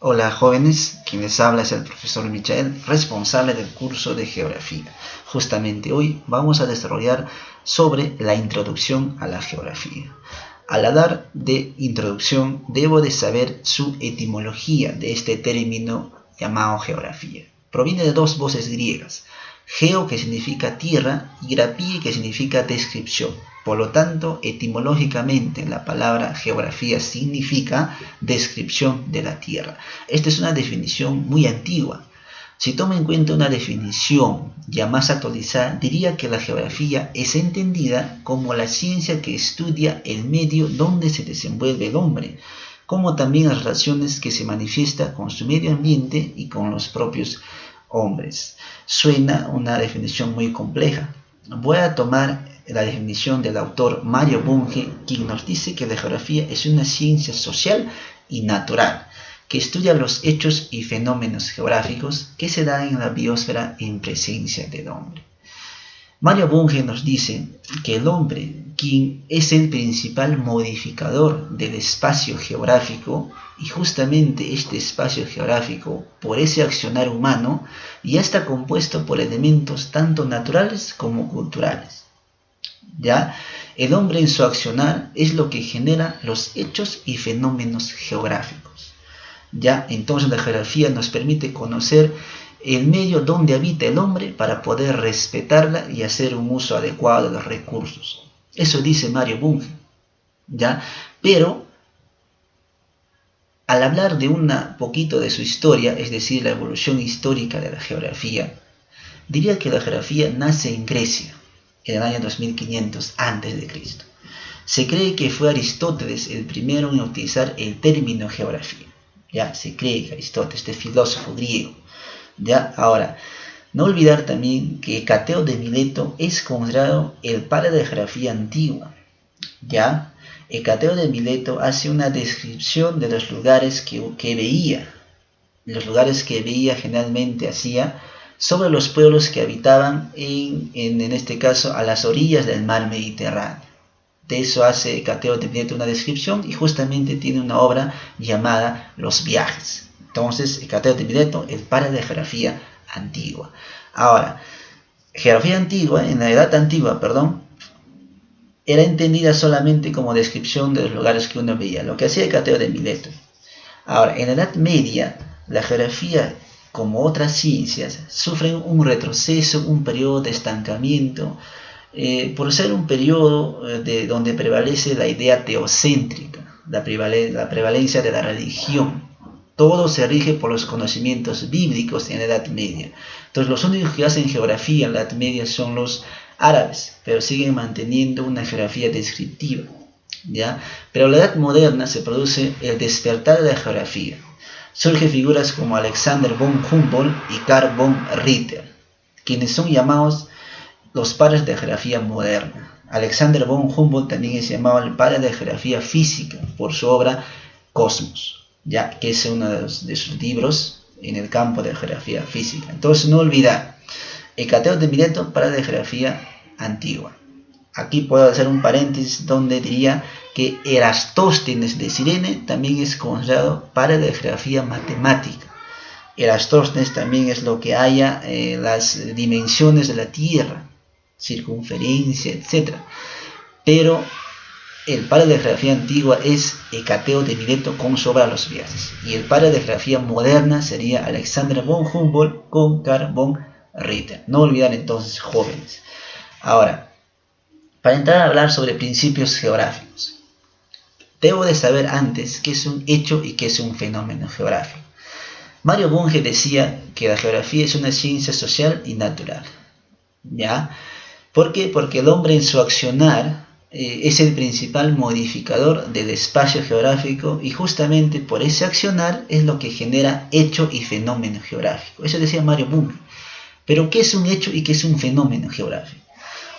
Hola jóvenes, quien les habla es el profesor Michael, responsable del curso de Geografía. Justamente hoy vamos a desarrollar sobre la introducción a la geografía. Al hablar de introducción, debo de saber su etimología de este término llamado geografía. Proviene de dos voces griegas, geo que significa tierra y grafía que significa descripción. Por lo tanto, etimológicamente la palabra geografía significa descripción de la tierra. Esta es una definición muy antigua. Si toma en cuenta una definición ya más actualizada, diría que la geografía es entendida como la ciencia que estudia el medio donde se desenvuelve el hombre, como también las relaciones que se manifiesta con su medio ambiente y con los propios hombres. Suena una definición muy compleja. Voy a tomar la definición del autor Mario Bunge, quien nos dice que la geografía es una ciencia social y natural, que estudia los hechos y fenómenos geográficos que se dan en la biosfera en presencia del hombre. Mario Bunge nos dice que el hombre, quien es el principal modificador del espacio geográfico, y justamente este espacio geográfico, por ese accionar humano, ya está compuesto por elementos tanto naturales como culturales. ¿Ya? El hombre en su accionar es lo que genera los hechos y fenómenos geográficos. ¿Ya? Entonces la geografía nos permite conocer el medio donde habita el hombre para poder respetarla y hacer un uso adecuado de los recursos. Eso dice Mario Bunge. ¿Ya? Pero al hablar de un poquito de su historia, es decir, la evolución histórica de la geografía, diría que la geografía nace en Grecia, en el año 2500 a.C. Se cree que fue Aristóteles el primero en utilizar el término geografía. Ya, se cree que Aristóteles, este filósofo griego. Ya, ahora, no olvidar también que Hecateo de Mileto es considerado el padre de la geografía antigua. Ya, Hecateo de Mileto hace una descripción de los lugares que veía. Los lugares que veía generalmente hacía sobre los pueblos que habitaban en este caso a las orillas del mar Mediterráneo. De eso hace Hecateo de Mileto una descripción y justamente tiene una obra llamada Los viajes. Entonces, Hecateo de Mileto, el padre de geografía antigua. Ahora, geografía antigua, en la edad antigua, era entendida solamente como descripción de los lugares que uno veía, lo que hacía Hecateo de Mileto. Ahora, en la Edad Media, la geografía, como otras ciencias, sufren un retroceso, un periodo de estancamiento, por ser un periodo donde prevalece la idea teocéntrica, la prevalencia de la religión. Todo se rige por los conocimientos bíblicos en la Edad Media. Entonces, los únicos que hacen geografía en la Edad Media son los árabes, pero siguen manteniendo una geografía descriptiva. ¿Ya? Pero en la Edad Moderna se produce el despertar de la geografía. Surgen figuras como Alexander von Humboldt y Carl von Ritter, quienes son llamados los padres de la geografía moderna. Alexander von Humboldt también es llamado el padre de la geografía física por su obra Cosmos, ya que es uno de sus libros en el campo de la geografía física. Entonces, no olvidar, Hecateo de Mileto, padre de geografía antigua. Aquí puedo hacer un paréntesis donde diría que Erastóstenes de Cirene también es considerado padre de geografía matemática. Erastóstenes también es lo que haya las dimensiones de la Tierra, circunferencia, etc. Pero el padre de geografía antigua es Hecateo de Mileto con su obra Los viajes. Y el padre de geografía moderna sería Alexander von Humboldt con Carl von Ritter. No olvidar entonces, jóvenes. Ahora, para entrar a hablar sobre principios geográficos, debo de saber antes qué es un hecho y qué es un fenómeno geográfico. Mario Bunge decía que la geografía es una ciencia social y natural. ¿Ya? ¿Por qué? Porque el hombre en su accionar es el principal modificador del espacio geográfico y justamente por ese accionar es lo que genera hecho y fenómeno geográfico. Eso decía Mario Bunge. Pero ¿qué es un hecho y qué es un fenómeno geográfico?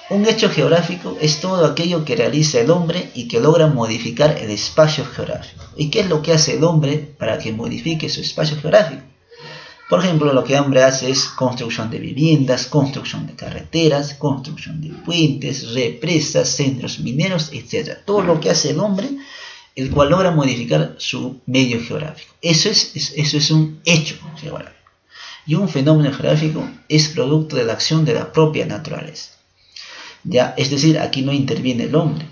Un hecho geográfico es todo aquello que realiza el hombre y que logra modificar el espacio geográfico. ¿Y qué es lo que hace el hombre para que modifique su espacio geográfico? Por ejemplo, lo que el hombre hace es construcción de viviendas, construcción de carreteras, construcción de puentes, represas, centros mineros, etc. Todo lo que hace el hombre el cual logra modificar su medio geográfico. Eso es un hecho geográfico. Y un fenómeno geográfico es producto de la acción de la propia naturaleza. ¿Ya? Es decir, aquí no interviene el hombre.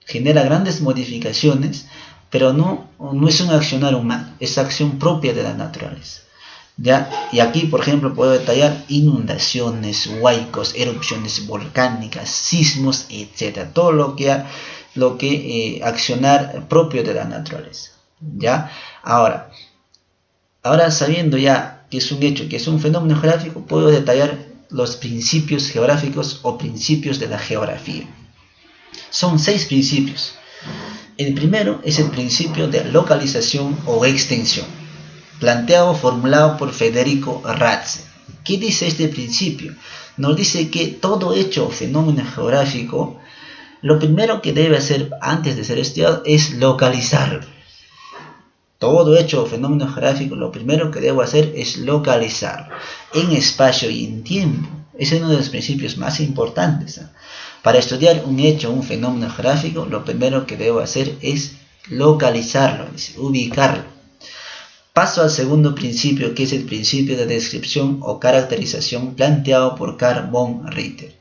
Genera grandes modificaciones, pero no es un accionar humano, es acción propia de la naturaleza. ¿Ya? Y aquí, por ejemplo, puedo detallar inundaciones, huaicos, erupciones volcánicas, sismos, etc. Todo lo que accionar propio de la naturaleza. ¿Ya? Ahora sabiendo ya que es un hecho, que es un fenómeno geográfico, puedo detallar los principios geográficos o principios de la geografía. Son 6 principios. El primero es el principio de localización o extensión, formulado por Federico Ratzel. ¿Qué dice este principio? Nos dice que todo hecho o fenómeno geográfico, lo primero que debe hacer antes de ser estudiado es localizarlo. Todo hecho o fenómeno geográfico, lo primero que debo hacer es localizarlo en espacio y en tiempo. Ese es uno de los principios más importantes. Para estudiar un hecho o un fenómeno geográfico, lo primero que debo hacer es localizarlo, ubicarlo. Paso al segundo principio, que es el principio de descripción o caracterización planteado por Carl von Ritter.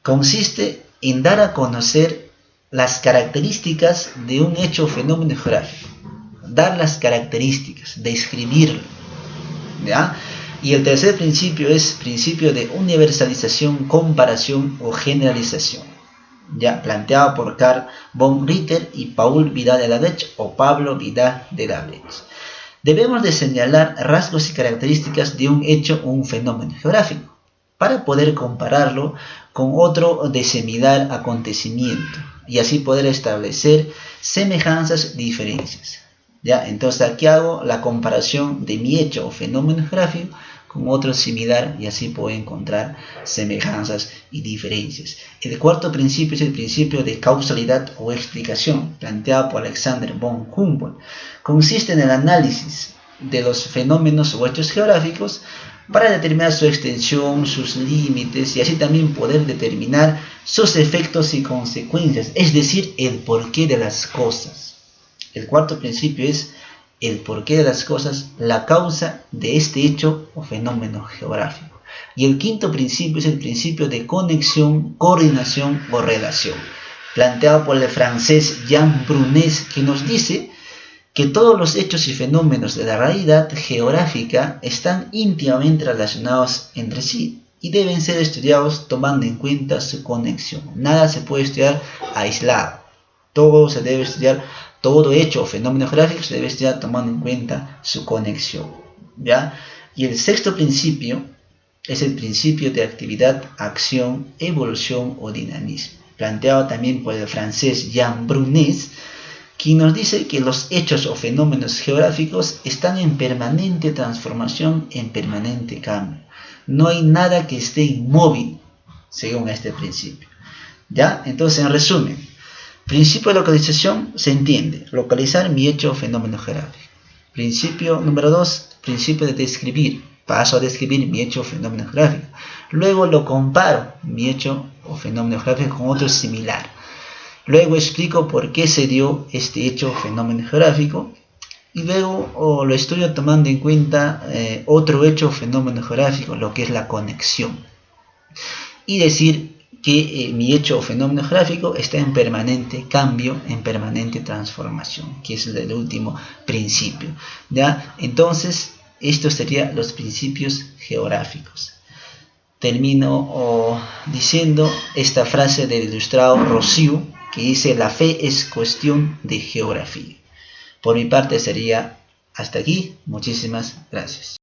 Consiste en dar a conocer las características de un hecho o fenómeno geográfico. Dar las características, describirlo. ¿Ya? Y el tercer principio es principio de universalización, comparación o generalización, ya planteado por Carl von Ritter y Paul Vidal-Delabech o Pablo Vidal-Delabech. Debemos de señalar rasgos y características de un hecho o un fenómeno geográfico para poder compararlo con otro de similar acontecimiento y así poder establecer semejanzas, diferencias. ¿Ya? Entonces aquí hago la comparación de mi hecho o fenómeno geográfico con otro similar y así puedo encontrar semejanzas y diferencias. El cuarto principio es el principio de causalidad o explicación, planteado por Alexander von Humboldt. Consiste en el análisis de los fenómenos o hechos geográficos para determinar su extensión, sus límites y así también poder determinar sus efectos y consecuencias, es decir, el porqué de las cosas. El cuarto principio es el porqué de las cosas, la causa de este hecho o fenómeno geográfico. Y el quinto principio es el principio de conexión, coordinación o relación, planteado por el francés Jean Brunet, que nos dice que todos los hechos y fenómenos de la realidad geográfica están íntimamente relacionados entre sí y deben ser estudiados tomando en cuenta su conexión. Nada se puede estudiar aislado, todo se debe estudiar. Todo hecho o fenómeno geográfico se debe estudiar tomando en cuenta su conexión. ¿Ya? Y el sexto principio es el principio de actividad, acción, evolución o dinamismo, planteado también por el francés Jean Brunet, quien nos dice que los hechos o fenómenos geográficos están en permanente transformación, en permanente cambio. No hay nada que esté inmóvil, según este principio. ¿Ya? Entonces, en resumen, principio de localización se entiende, localizar mi hecho o fenómeno geográfico. Principio número 2, principio de describir, paso a describir mi hecho o fenómeno geográfico. Luego lo comparo, mi hecho o fenómeno geográfico, con otro similar. Luego explico por qué se dio este hecho o fenómeno geográfico. Y luego lo estudio tomando en cuenta otro hecho o fenómeno geográfico, lo que es la conexión. Y decir que mi hecho o fenómeno geográfico está en permanente cambio, en permanente transformación, que es el último principio. ¿Ya? Entonces, estos serían los principios geográficos. Termino diciendo esta frase del ilustrado Rossiu, que dice: la fe es cuestión de geografía. Por mi parte sería hasta aquí. Muchísimas gracias.